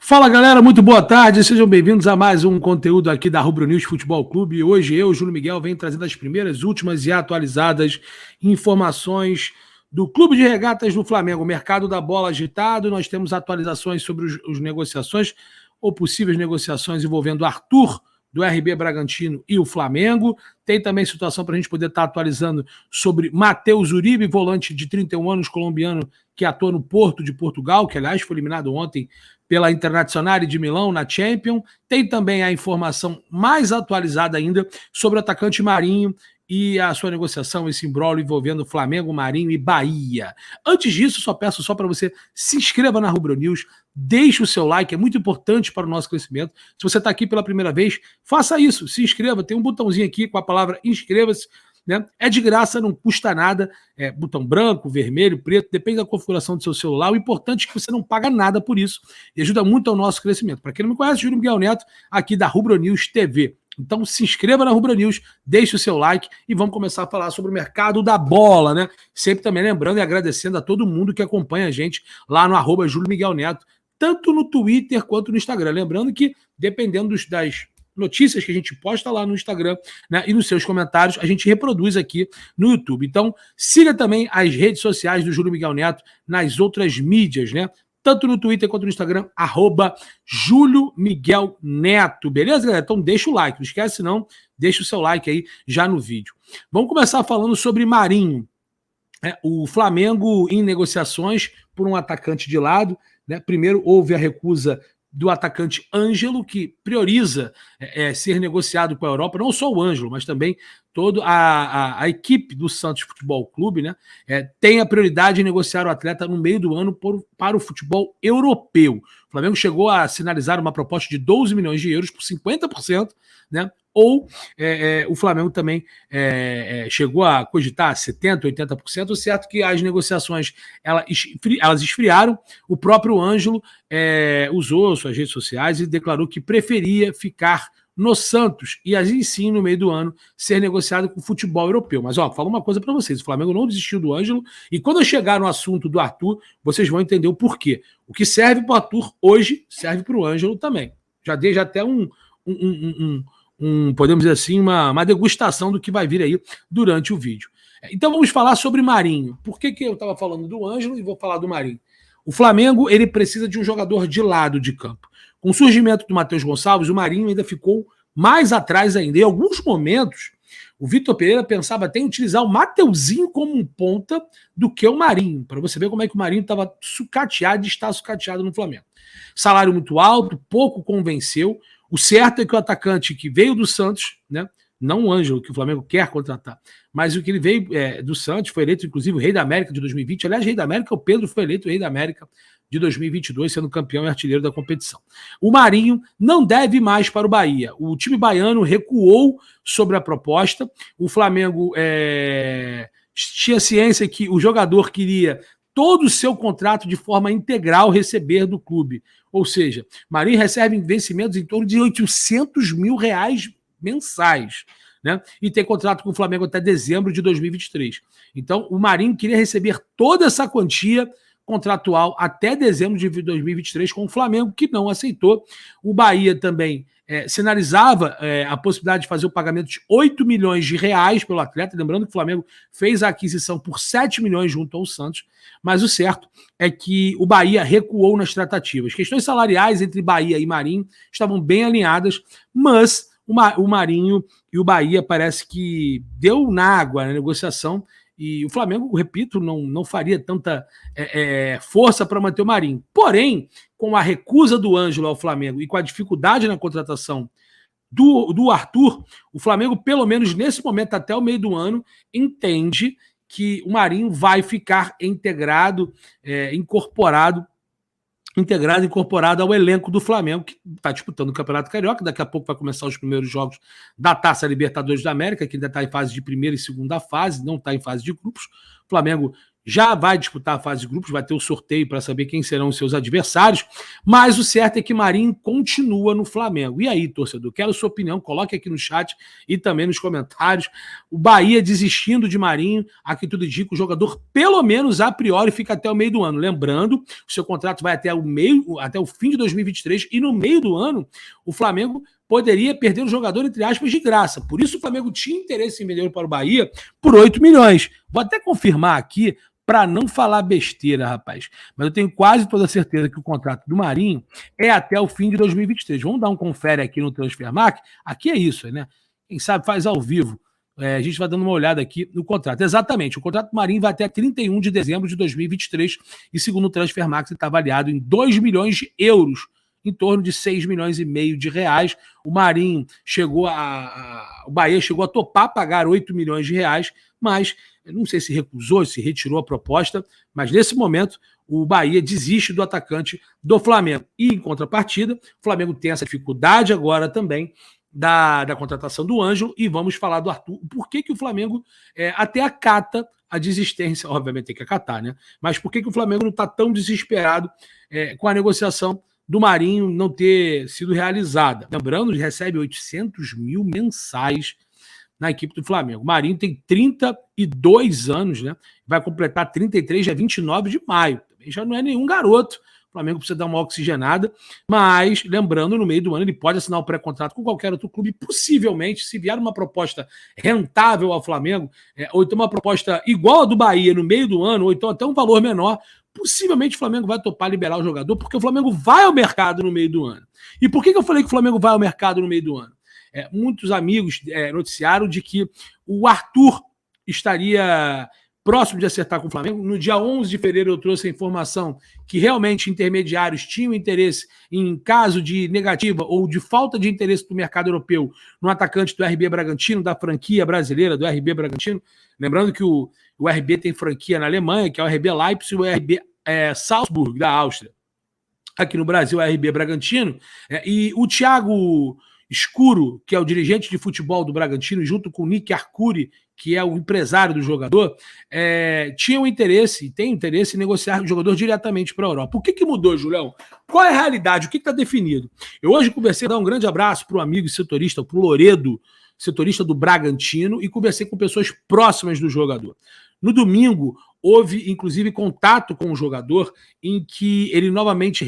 Fala galera, muito boa tarde, sejam bem-vindos a mais um conteúdo aqui da Rubro News Futebol Clube. Hoje eu, Júlio Miguel, venho trazendo as primeiras, últimas e atualizadas informações do Clube de Regatas do Flamengo. O mercado da bola agitado, nós temos atualizações sobre os negociações ou possíveis negociações envolvendo Arthur, do RB Bragantino e o Flamengo. Tem também situação para a gente poder estar atualizando sobre Matheus Uribe, volante de 31 anos, colombiano, que atua no Porto de Portugal, que aliás foi eliminado ontem pela Internazionale de Milão na Champions. Tem também a informação mais atualizada ainda sobre o atacante Marinho e a sua negociação, esse imbróglio envolvendo Flamengo, Marinho e Bahia. Antes disso, só peço para você se inscreva na Rubro News, deixe o seu like, é muito importante para o nosso crescimento. Se você está aqui pela primeira vez, faça isso, se inscreva, tem um botãozinho aqui com a palavra inscreva-se, né? É de graça, não custa nada, é botão branco, vermelho, preto, depende da configuração do seu celular. O importante é que você não paga nada por isso e ajuda muito ao nosso crescimento. Para quem não me conhece, Júlio Miguel Neto, aqui da Rubro News TV. Então se inscreva na Rubro News, deixe o seu like e vamos começar a falar sobre o mercado da bola, né? Sempre também lembrando e agradecendo a todo mundo que acompanha a gente lá no @Júlio Miguel Neto, tanto no Twitter quanto no Instagram. Lembrando que, dependendo das notícias que a gente posta lá no Instagram, né, e nos seus comentários, a gente reproduz aqui no YouTube. Então, siga também as redes sociais do Júlio Miguel Neto nas outras mídias, né? Tanto no Twitter quanto no Instagram, @Júlio Miguel Neto. Beleza, galera? Então deixa o like, não esquece não, deixa o seu like aí já no vídeo. Vamos começar falando sobre Marinho. O Flamengo em negociações por um atacante de lado, né? Primeiro houve a recusa do atacante Ângelo, que prioriza ser negociado com a Europa, não só o Ângelo, mas também toda a equipe do Santos Futebol Clube, né, tem a prioridade de negociar o atleta no meio do ano para o futebol europeu. O Flamengo chegou a sinalizar uma proposta de 12 milhões de euros por 50%, né, ou o Flamengo também chegou a cogitar 70%, 80%, certo que as negociações elas esfriaram. O próprio Ângelo usou suas redes sociais e declarou que preferia ficar no Santos e assim sim, no meio do ano, ser negociado com o futebol europeu. Mas, ó, falo uma coisa para vocês, o Flamengo não desistiu do Ângelo e quando eu chegar no assunto do Arthur, vocês vão entender o porquê. O que serve para o Arthur hoje, serve para o Ângelo também. Já dei até podemos dizer assim, uma degustação do que vai vir aí durante o vídeo. Então vamos falar sobre Marinho. Por que eu estava falando do Ângelo e vou falar do Marinho? O Flamengo ele precisa de um jogador de lado de campo. Com o surgimento do Matheus Gonçalves, o Marinho ainda ficou mais atrás ainda. Em alguns momentos, o Vitor Pereira pensava até em utilizar o Mateuzinho como um ponta do que o Marinho, para você ver como é que o Marinho estava sucateado e está sucateado no Flamengo. Salário muito alto, pouco convenceu. O certo é que o atacante que veio do Santos, né, não o Ângelo, que o Flamengo quer contratar, mas o que ele veio do Santos, foi eleito inclusive o Rei da América de 2020. Aliás, Rei da América, o Pedro foi eleito o Rei da América de 2022, sendo campeão e artilheiro da competição. O Marinho não deve mais para o Bahia. O time baiano recuou sobre a proposta. O Flamengo tinha ciência que o jogador queria todo o seu contrato de forma integral receber do clube. Ou seja, Marinho recebe vencimentos em torno de R$800 mil mensais, né? E tem contrato com o Flamengo até dezembro de 2023. Então, o Marinho queria receber toda essa quantia contratual até dezembro de 2023 com o Flamengo, que não aceitou. O Bahia também sinalizava a possibilidade de fazer o pagamento de R$8 milhões pelo atleta, lembrando que o Flamengo fez a aquisição por 7 milhões junto ao Santos, mas o certo é que o Bahia recuou nas tratativas. Questões salariais entre Bahia e Marinho estavam bem alinhadas, mas o Marinho e o Bahia parece que deu na água na negociação. E o Flamengo, repito, não faria tanta força para manter o Marinho. Porém, com a recusa do Ângelo ao Flamengo e com a dificuldade na contratação do Arthur, o Flamengo, pelo menos nesse momento, até o meio do ano, entende que o Marinho vai ficar incorporado ao elenco do Flamengo, que está disputando o Campeonato Carioca. Daqui a pouco vai começar os primeiros jogos da Taça Libertadores da América, que ainda está em fase de primeira e segunda fase, não está em fase de grupos. O Flamengo já vai disputar a fase de grupos, vai ter o sorteio para saber quem serão os seus adversários, mas o certo é que Marinho continua no Flamengo. E aí, torcedor, quero sua opinião, coloque aqui no chat e também nos comentários. O Bahia desistindo de Marinho, aqui tudo indica, o jogador pelo menos a priori fica até o meio do ano. Lembrando, o seu contrato vai até o fim de 2023 e no meio do ano o Flamengo poderia perder o jogador, entre aspas, de graça. Por isso o Flamengo tinha interesse em vender para o Bahia por 8 milhões. Vou até confirmar aqui, para não falar besteira, rapaz. Mas eu tenho quase toda a certeza que o contrato do Marinho é até o fim de 2023. Vamos dar um confere aqui no Transfermarkt. Aqui é isso, né? Quem sabe faz ao vivo. A gente vai dando uma olhada aqui no contrato. Exatamente, o contrato do Marinho vai até 31 de dezembro de 2023 e, segundo o Transfermarkt, está avaliado em 2 milhões de euros, em torno de 6 milhões e meio de reais. O Marinho o Bahia chegou a topar pagar 8 milhões de reais, mas não sei se recusou, se retirou a proposta, mas nesse momento o Bahia desiste do atacante do Flamengo. E em contrapartida, o Flamengo tem essa dificuldade agora também da contratação do Ângelo, e vamos falar do Arthur. Por que o Flamengo até acata a desistência? Obviamente tem que acatar, né? Mas por que o Flamengo não está tão desesperado com a negociação do Marinho não ter sido realizada? Lembrando, ele recebe 800 mil mensais na equipe do Flamengo. O Marinho tem 32 anos, né? Vai completar 33, dia 29 de maio. Também já não é nenhum garoto. O Flamengo precisa dar uma oxigenada, mas, lembrando, no meio do ano ele pode assinar o pré-contrato com qualquer outro clube, possivelmente, se vier uma proposta rentável ao Flamengo, ou então uma proposta igual a do Bahia no meio do ano, ou então até um valor menor, possivelmente o Flamengo vai topar liberar o jogador, porque o Flamengo vai ao mercado no meio do ano. E por que eu falei que o Flamengo vai ao mercado no meio do ano? Muitos amigos noticiaram de que o Arthur estaria próximo de acertar com o Flamengo. No dia 11 de fevereiro eu trouxe a informação que realmente intermediários tinham interesse em caso de negativa ou de falta de interesse do mercado europeu no atacante do RB Bragantino, da franquia brasileira do RB Bragantino. Lembrando que o RB tem franquia na Alemanha, que é o RB Leipzig, e o RB Salzburg, da Áustria. Aqui no Brasil, o RB Bragantino. E o Thiago Escuro, que é o dirigente de futebol do Bragantino, junto com o Nick Arcuri, que é o empresário do jogador, tinham interesse, e tem interesse em negociar o jogador diretamente para a Europa. O que mudou, Julião? Qual é a realidade? O que está definido? Eu hoje conversei, dar um grande abraço para o amigo setorista, para o Loredo, setorista do Bragantino, e conversei com pessoas próximas do jogador. No domingo, houve, inclusive, contato com o jogador, em que ele novamente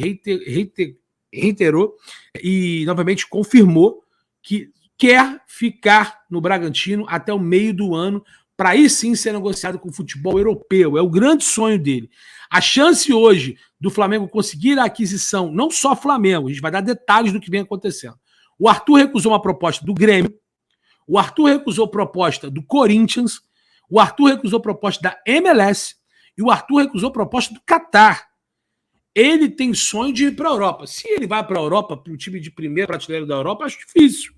reiterou e novamente confirmou que quer ficar no Bragantino até o meio do ano, para aí sim ser negociado com o futebol europeu. É o grande sonho dele. A chance hoje do Flamengo conseguir a aquisição, não só Flamengo, a gente vai dar detalhes do que vem acontecendo. O Arthur recusou uma proposta do Grêmio, o Arthur recusou proposta do Corinthians, o Arthur recusou proposta da MLS e o Arthur recusou proposta do Catar. Ele tem sonho de ir para a Europa. Se ele vai para a Europa, para o time de primeira prateleira da Europa, acho difícil.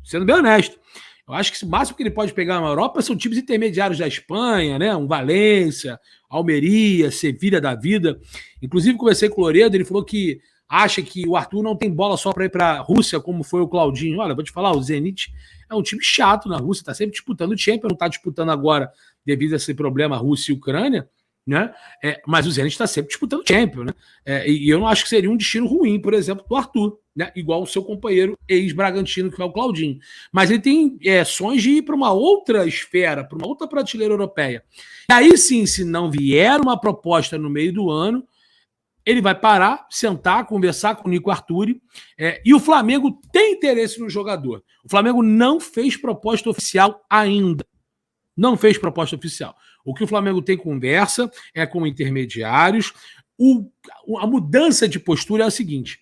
Sendo bem honesto. Eu acho que o máximo que ele pode pegar na Europa são times intermediários da Espanha, né? Um Valência, Almeria, Sevilha da vida. Inclusive, conversei com o Loredo, ele falou que acha que o Arthur não tem bola só para ir para a Rússia, como foi o Claudinho. Olha, vou te falar, o Zenit é um time chato na Rússia, está sempre disputando o Champions, não está disputando agora devido a esse problema Rússia e Ucrânia, né? Mas o Zenit está sempre disputando o Champions, né? E eu não acho que seria um destino ruim, por exemplo, do Arthur, né? Igual o seu companheiro ex-Bragantino, que é o Claudinho. Mas ele tem sonhos de ir para uma outra esfera, para uma outra prateleira europeia. E aí sim, se não vier uma proposta no meio do ano, ele vai parar, sentar, conversar com o Nico Arturi, e o Flamengo tem interesse no jogador. O Flamengo não fez proposta oficial ainda. Não fez proposta oficial. O que o Flamengo tem conversa é com intermediários. A mudança de postura é a seguinte: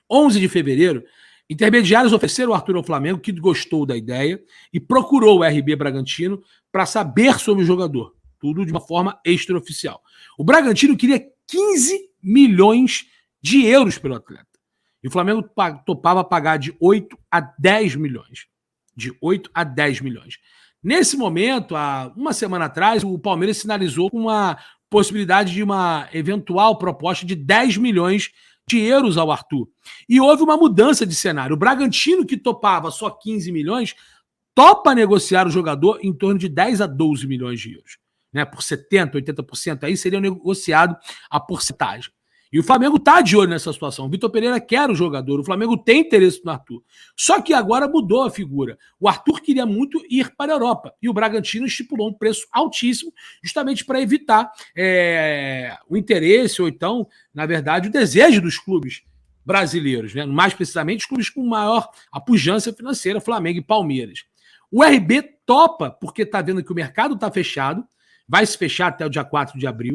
11 de fevereiro, intermediários ofereceram o Arthur ao Flamengo, que gostou da ideia, e procurou o RB Bragantino para saber sobre o jogador. Tudo de uma forma extraoficial. O Bragantino queria 15 milhões de euros pelo atleta. E o Flamengo topava pagar de 8 a 10 milhões. De 8 a 10 milhões. Nesse momento, há uma semana atrás, o Palmeiras sinalizou uma possibilidade de uma eventual proposta de 10 milhões de euros ao Arthur. E houve uma mudança de cenário. O Bragantino, que topava só 15 milhões, topa negociar o jogador em torno de 10 a 12 milhões de euros. né, por 70%, 80%, aí seria negociado a porcentagem. E o Flamengo está de olho nessa situação. O Vitor Pereira quer o jogador, o Flamengo tem interesse no Arthur. Só que agora mudou a figura. O Arthur queria muito ir para a Europa e o Bragantino estipulou um preço altíssimo justamente para evitar o interesse ou então, na verdade, o desejo dos clubes brasileiros, né? Mais precisamente os clubes com maior pujança financeira, Flamengo e Palmeiras. O RB topa porque está vendo que o mercado está fechado, vai se fechar até o dia 4 de abril,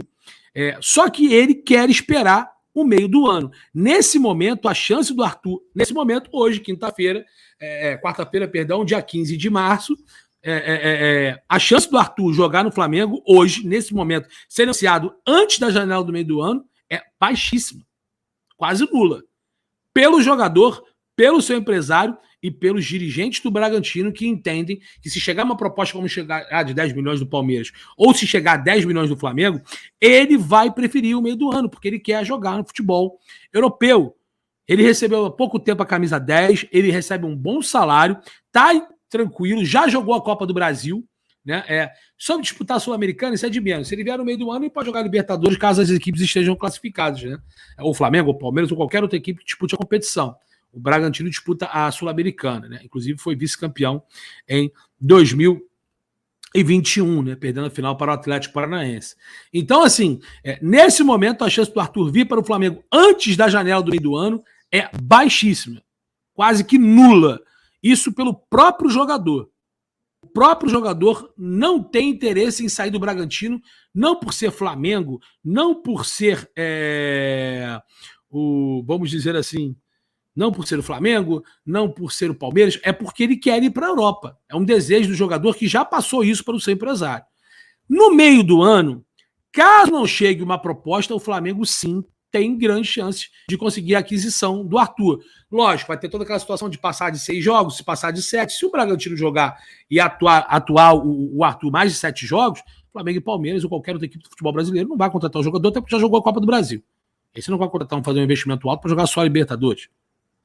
só que ele quer esperar o meio do ano. Nesse momento, a chance do Arthur, nesse momento, hoje, quarta-feira, perdão, dia 15 de março, a chance do Arthur jogar no Flamengo hoje, nesse momento, ser anunciado antes da janela do meio do ano, é baixíssima, quase nula. Pelo jogador, pelo seu empresário e pelos dirigentes do Bragantino que entendem que se chegar uma proposta como chegar de 10 milhões do Palmeiras ou se chegar a 10 milhões do Flamengo, ele vai preferir o meio do ano, porque ele quer jogar no futebol europeu. Ele recebeu há pouco tempo a camisa 10, ele recebe um bom salário, tá tranquilo, já jogou a Copa do Brasil, né? Sobre disputar a Sul-Americana, isso é de menos. Se ele vier no meio do ano, ele pode jogar Libertadores caso as equipes estejam classificadas, né? Ou Flamengo, ou Palmeiras, ou qualquer outra equipe que dispute a competição. O Bragantino disputa a Sul-Americana, né? Inclusive foi vice-campeão em 2021, né? Perdendo a final para o Atlético Paranaense. Então, assim, nesse momento, a chance do Arthur vir para o Flamengo antes da janela do meio do ano é baixíssima, quase que nula. Isso pelo próprio jogador. O próprio jogador não tem interesse em sair do Bragantino, não por ser Flamengo, não por ser, vamos dizer assim, não por ser o Flamengo, não por ser o Palmeiras, é porque ele quer ir para a Europa. É um desejo do jogador que já passou isso para o seu empresário. No meio do ano, caso não chegue uma proposta, o Flamengo sim tem grande chance de conseguir a aquisição do Arthur. Lógico, vai ter toda aquela situação de passar de 6 jogos, se passar de 7. Se o Bragantino jogar e atuar o Arthur mais de 7 jogos, Flamengo e Palmeiras ou qualquer outra equipe do futebol brasileiro não vai contratar o jogador, até porque já jogou a Copa do Brasil. Esse não vai contratar, fazer um investimento alto para jogar só a Libertadores.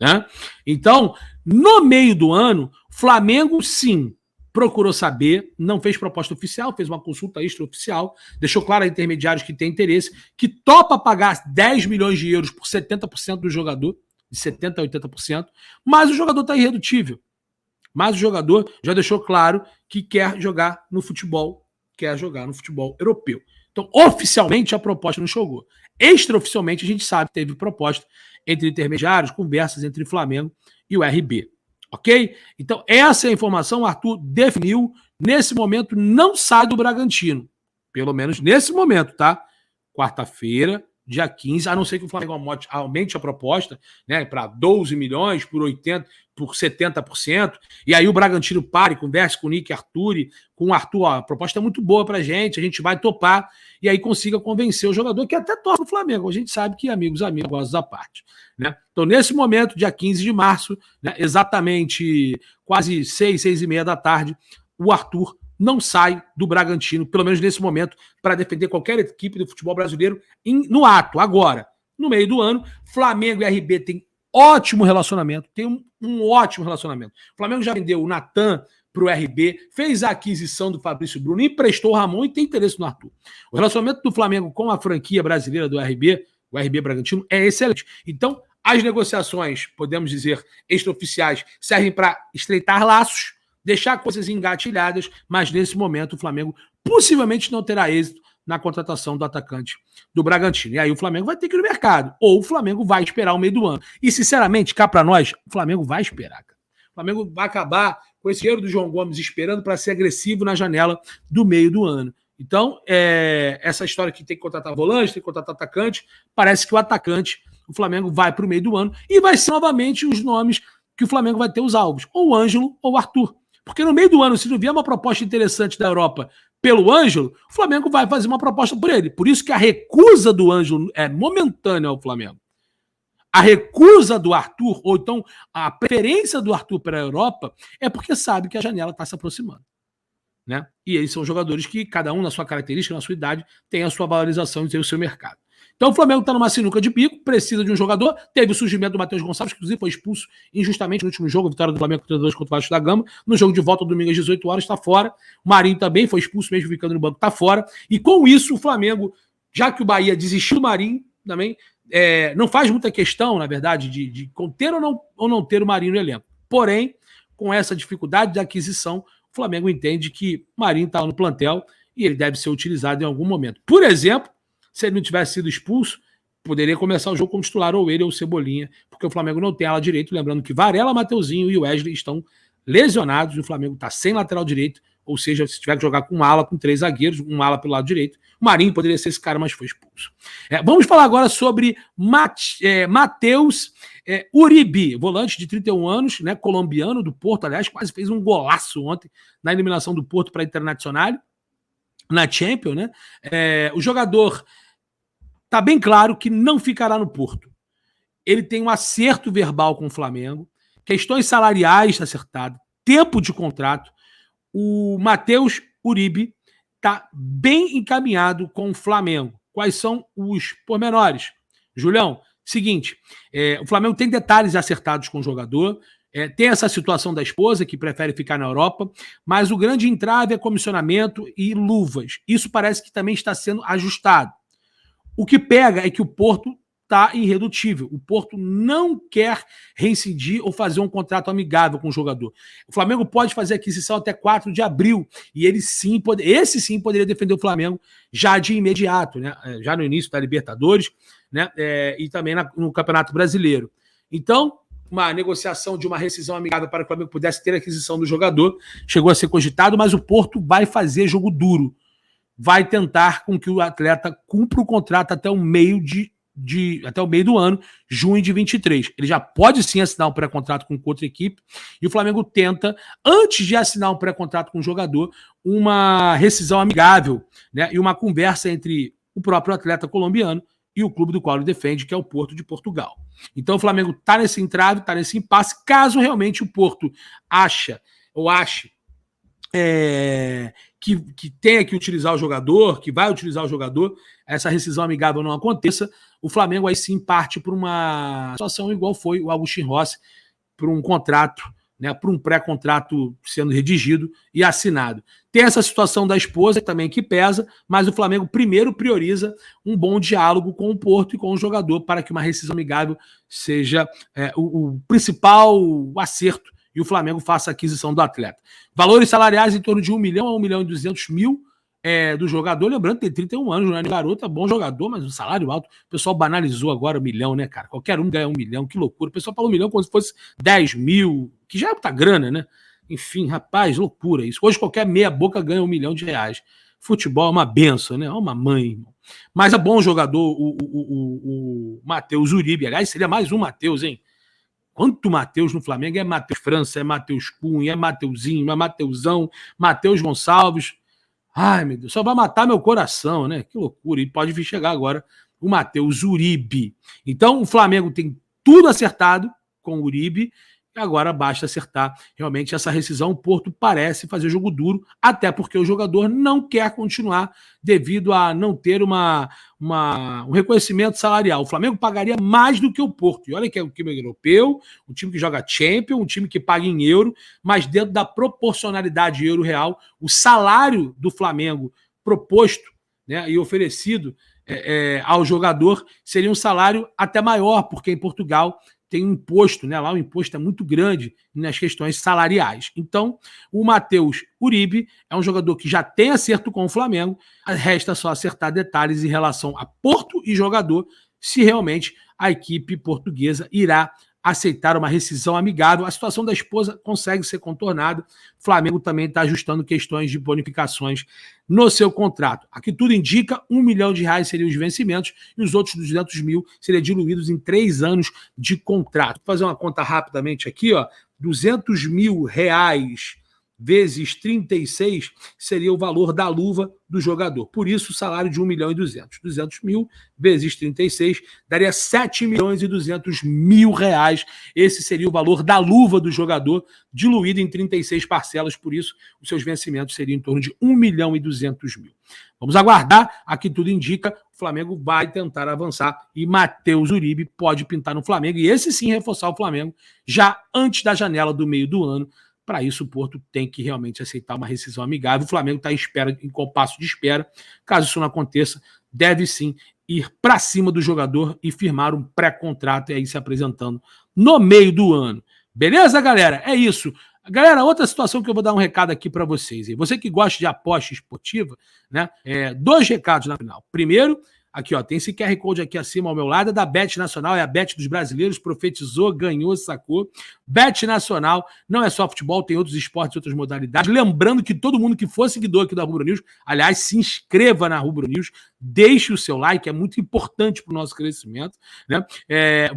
Né? Então, no meio do ano, Flamengo sim procurou saber, não fez proposta oficial, fez uma consulta extraoficial, deixou claro a intermediários que tem interesse, que topa pagar 10 milhões de euros por 70% do jogador, de 70% a 80%, mas o jogador está irredutível. Mas o jogador já deixou claro que quer jogar no futebol europeu. Então, oficialmente, a proposta não chegou. Extraoficialmente, a gente sabe que teve proposta entre intermediários, conversas entre Flamengo e o RB. Ok? Então, essa é a informação. O Arthur definiu. Nesse momento, não sai do Bragantino. Pelo menos nesse momento, tá? Quarta-feira, dia 15, a não ser que o Flamengo aumente a proposta, né, para 12 milhões, por 80%, por 70%, e aí o Bragantino pare, converse com o Nick Arturi, com o Arthur, a proposta é muito boa pra gente, a gente vai topar, e aí consiga convencer o jogador, que até torce o Flamengo, a gente sabe que amigos gostam da parte, né? Então, nesse momento, dia 15 de março, né, exatamente quase 6h30 da tarde, o Arthur não sai do Bragantino, pelo menos nesse momento, para defender qualquer equipe do futebol brasileiro no ato. Agora, no meio do ano, Flamengo e RB têm ótimo relacionamento, tem um ótimo relacionamento. O Flamengo já vendeu o Natan para o RB, fez a aquisição do Fabrício Bruno, emprestou o Ramon e tem interesse no Arthur. O relacionamento do Flamengo com a franquia brasileira do RB, o RB Bragantino, é excelente. Então, as negociações, podemos dizer, extraoficiais, servem para estreitar laços, deixar coisas engatilhadas, mas nesse momento o Flamengo possivelmente não terá êxito na contratação do atacante do Bragantino. E aí o Flamengo vai ter que ir no mercado, ou o Flamengo vai esperar o meio do ano. E sinceramente, cá para nós, o Flamengo vai esperar. Cara. O Flamengo vai acabar com esse erro do João Gomes esperando para ser agressivo na janela do meio do ano. Então, essa história que tem que contratar volante, tem que contratar atacante, parece que o atacante, o Flamengo vai para o meio do ano e vai ser novamente os nomes que o Flamengo vai ter os alvos, ou o Ângelo ou o Arthur. Porque no meio do ano, se não vier uma proposta interessante da Europa pelo Ângelo, o Flamengo vai fazer uma proposta por ele. Por isso que a recusa do Ângelo é momentânea ao Flamengo. A recusa do Arthur, ou então a preferência do Arthur para a Europa, é porque sabe que a janela está se aproximando. Né? E eles são jogadores que, cada um na sua característica, na sua idade, tem a sua valorização e tem o seu mercado. Então, Então o Flamengo está numa sinuca de bico, precisa de um jogador, teve o surgimento do Matheus Gonçalves, que inclusive foi expulso injustamente no último jogo, a vitória do Flamengo 3-2 contra o Vasco da Gama, no jogo de volta domingo às 18 horas, está fora. O Marinho também foi expulso, mesmo ficando no banco, está fora. E com isso o Flamengo, já que o Bahia desistiu do Marinho, também não faz muita questão, na verdade, de ter ou não ter o Marinho no elenco. Porém, com essa dificuldade de aquisição, o Flamengo entende que o Marinho está no plantel e ele deve ser utilizado em algum momento. Por exemplo, se ele não tivesse sido expulso, poderia começar o jogo como titular, ou ele ou o Cebolinha, porque o Flamengo não tem ala direito. Lembrando que Varela, Mateuzinho e Wesley estão lesionados, e o Flamengo está sem lateral direito, ou seja, se tiver que jogar com um ala, com 3 zagueiros, um ala pelo lado direito, o Marinho poderia ser esse cara, mas foi expulso. Vamos falar agora sobre Matheus Uribe, volante de 31 anos, né, colombiano do Porto, aliás, quase fez um golaço ontem na eliminação do Porto para a Internacional, na Champions, né? O jogador tá bem claro que não ficará no Porto. Ele tem um acerto verbal com o Flamengo, questões salariais acertadas, tempo de contrato. O Matheus Uribe está bem encaminhado com o Flamengo. Quais são os pormenores? Julião, seguinte, o Flamengo tem detalhes acertados com o jogador, tem essa situação da esposa, que prefere ficar na Europa, mas o grande entrave é comissionamento e luvas. Isso parece que também está sendo ajustado. O que pega é que o Porto está irredutível. O Porto não quer reincidir ou fazer um contrato amigável com o jogador. O Flamengo pode fazer aquisição até 4 de abril, e esse sim poderia defender o Flamengo já de imediato, né? Já no início da Libertadores, né? E também no Campeonato Brasileiro. Então, uma negociação de uma rescisão amigável para que o Flamengo pudesse ter a aquisição do jogador chegou a ser cogitado, mas o Porto vai fazer jogo duro. Vai tentar com que o atleta cumpra o contrato até o meio até o meio do ano, junho de 23. Ele já pode sim assinar um pré-contrato com outra equipe, e o Flamengo tenta, antes de assinar um pré-contrato com o jogador, uma rescisão amigável, né, e uma conversa entre o próprio atleta colombiano e o clube do qual ele defende, que é o Porto de Portugal. Então o Flamengo está nesse entrave, está nesse impasse, caso realmente o Porto ache que tenha que utilizar o jogador, que vai utilizar o jogador, essa rescisão amigável não aconteça, o Flamengo aí sim parte para uma situação igual foi o Agustín Rossi, para um contrato, né, para um pré-contrato sendo redigido e assinado. Tem essa situação da esposa também que pesa, mas o Flamengo primeiro prioriza um bom diálogo com o Porto e com o jogador para que uma rescisão amigável seja o principal acerto e o Flamengo faça a aquisição do atleta. Valores salariais em torno de 1 milhão a 1 milhão e 200 mil do jogador. Lembrando que tem 31 anos, não é garoto, é bom jogador, mas o salário alto. O pessoal banalizou agora 1 milhão, né, cara? Qualquer um ganha 1 milhão, que loucura. O pessoal falou 1 milhão como se fosse 10 mil, que já é muita grana, né? Enfim, rapaz, loucura isso. Hoje qualquer meia boca ganha 1 milhão de reais. Futebol é uma benção, né? É uma mãe, irmão. Mas é bom jogador o Matheus Uribe. Aliás, seria mais um Matheus, hein? Quanto Matheus no Flamengo? É Matheus França, é Matheus Cunha, é Mateuzinho, é Mateuzão, Matheus Gonçalves. Ai, meu Deus, só vai matar meu coração, né? Que loucura. E pode vir chegar agora o Matheus Uribe. Então, o Flamengo tem tudo acertado com o Uribe, e agora basta acertar realmente essa rescisão. O Porto parece fazer jogo duro, até porque o jogador não quer continuar devido a não ter um reconhecimento salarial. O Flamengo pagaria mais do que o Porto. E olha que é um time europeu, um time que joga Champions, um time que paga em euro, mas dentro da proporcionalidade euro-real, o salário do Flamengo proposto, né, e oferecido ao jogador seria um salário até maior, porque em Portugal tem um imposto, né? Lá o imposto é muito grande nas questões salariais. Então, o Matheus Uribe é um jogador que já tem acerto com o Flamengo, resta só acertar detalhes em relação a Porto e jogador, se realmente a equipe portuguesa irá aceitar uma rescisão amigável. A situação da esposa consegue ser contornada. O Flamengo também está ajustando questões de bonificações no seu contrato. Aqui tudo indica 1 milhão de reais seriam os vencimentos e os outros 200 mil seriam diluídos em 3 anos de contrato. Vou fazer uma conta rapidamente aqui, ó. 200 mil reais vezes 36 seria o valor da luva do jogador. Por isso, o salário de 1 milhão e 200. 200 mil vezes 36 daria 7 milhões e 200 mil reais. Esse seria o valor da luva do jogador, diluído em 36 parcelas. Por isso, os seus vencimentos seriam em torno de 1 milhão e 200 mil. Vamos aguardar. Aqui tudo indica, o Flamengo vai tentar avançar e Matheus Uribe pode pintar no Flamengo. E esse sim reforçar o Flamengo já antes da janela do meio do ano. Para isso, o Porto tem que realmente aceitar uma rescisão amigável. O Flamengo está em compasso de espera. Caso isso não aconteça, deve sim ir para cima do jogador e firmar um pré-contrato e aí se apresentando no meio do ano. Beleza, galera? É isso. Galera, outra situação que eu vou dar um recado aqui para vocês. Você que gosta de aposta esportiva, né? 2 recados na final. Primeiro, aqui, ó, tem esse QR Code aqui acima ao meu lado, é da Bet Nacional, é a Bet dos brasileiros, profetizou, ganhou, sacou. Bet Nacional, não é só futebol, tem outros esportes, outras modalidades. Lembrando que todo mundo que for seguidor aqui da Rubro News, aliás, se inscreva na Rubro News, deixe o seu like, é muito importante para o nosso crescimento, né?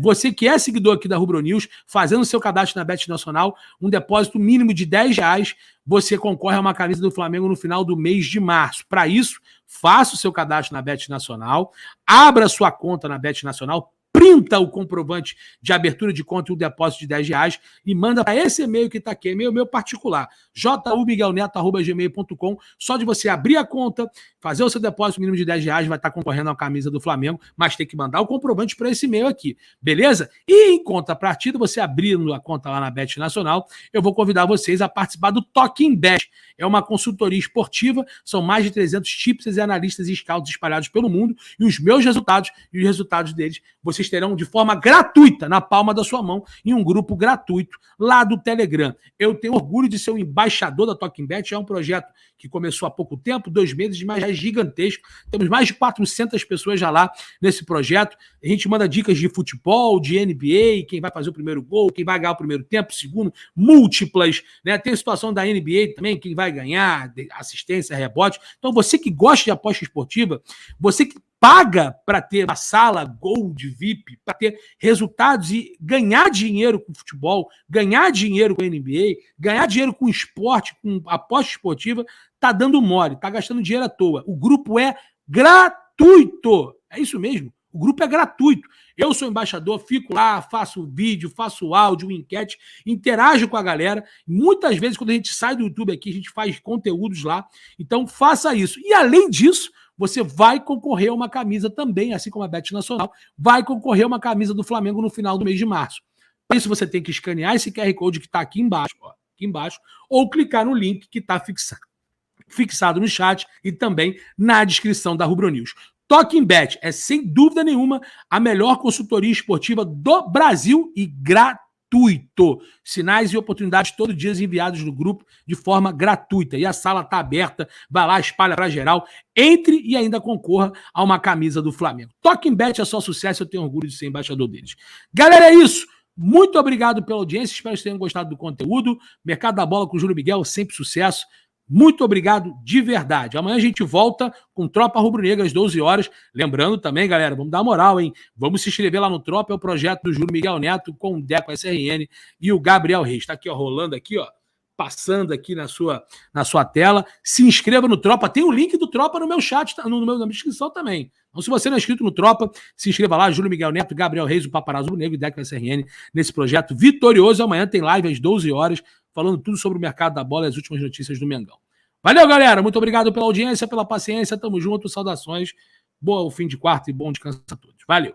Você que é seguidor aqui da Rubro News, fazendo o seu cadastro na Bet Nacional, um depósito mínimo de R$10, você concorre a uma camisa do Flamengo no final do mês de março. Para isso, faça o seu cadastro na Bet Nacional, abra sua conta na Bet Nacional, printa o comprovante de abertura de conta e o depósito de R$10 e manda para esse e-mail que está aqui, e-mail meu particular, jumiguelneto@gmail.com. Só de você abrir a conta, fazer o seu depósito mínimo de R$10, vai estar concorrendo a uma camisa do Flamengo, mas tem que mandar o comprovante para esse e-mail aqui, beleza? E em contrapartida, você abrindo a conta lá na Bet Nacional, eu vou convidar vocês a participar do Talking Bet. É uma consultoria esportiva, são mais de 300 tipsters e analistas e scouts espalhados pelo mundo, e os meus resultados e os resultados deles, vocês terão de forma gratuita, na palma da sua mão, em um grupo gratuito lá do Telegram. Eu tenho orgulho de ser o embaixador da Talking Bet, é um projeto que começou há pouco tempo, 2 meses, mas já é gigantesco. Temos mais de 400 pessoas já lá nesse projeto. A gente manda dicas de futebol, de NBA, quem vai fazer o primeiro gol, quem vai ganhar o primeiro tempo, segundo, múltiplas, né? Tem a situação da NBA também, quem vai ganhar, assistência, rebote. Então, você que gosta de aposta esportiva, você que paga para ter uma sala Gold VIP, para ter resultados e ganhar dinheiro com futebol, ganhar dinheiro com NBA, ganhar dinheiro com esporte, com aposta esportiva, tá dando mole, tá gastando dinheiro à toa. O grupo é gratuito. É isso mesmo. O grupo é gratuito. Eu sou embaixador, fico lá, faço vídeo, faço áudio, enquete, interajo com a galera. Muitas vezes, quando a gente sai do YouTube aqui, a gente faz conteúdos lá. Então, faça isso. E, além disso, você vai concorrer a uma camisa também, assim como a Bet Nacional, vai concorrer a uma camisa do Flamengo no final do mês de março. Por isso, você tem que escanear esse QR Code que está aqui embaixo, ou clicar no link que está fixado no chat e também na descrição da Rubro News. Talking Bet é, sem dúvida nenhuma, a melhor consultoria esportiva do Brasil e gratuito. Sinais e oportunidades todos os dias enviados no grupo de forma gratuita. E a sala está aberta, vai lá, espalha para geral, entre e ainda concorra a uma camisa do Flamengo. Talking Bet é só sucesso, eu tenho orgulho de ser embaixador deles. Galera, é isso. Muito obrigado pela audiência, espero que vocês tenham gostado do conteúdo. Mercado da Bola com o Júlio Miguel, sempre sucesso. Muito obrigado de verdade. Amanhã a gente volta com Tropa Rubro-Negra às 12 horas. Lembrando também, galera, vamos dar moral, hein? Vamos se inscrever lá no Tropa, é o projeto do Júlio Miguel Neto com o Deco SRN e o Gabriel Reis. Está aqui, ó, rolando aqui, ó, passando aqui na sua tela. Se inscreva no Tropa. Tem o link do Tropa no meu chat, na minha descrição também. Então, se você não é inscrito no Tropa, se inscreva lá, Júlio Miguel Neto, Gabriel Reis, o Paparazzo Rubro-Negro e Deco SRN nesse projeto vitorioso. Amanhã tem live às 12 horas, falando tudo sobre o mercado da bola e as últimas notícias do Mengão. Valeu, galera. Muito obrigado pela audiência, pela paciência. Tamo junto. Saudações. Boa o fim de quarta e bom descanso a todos. Valeu.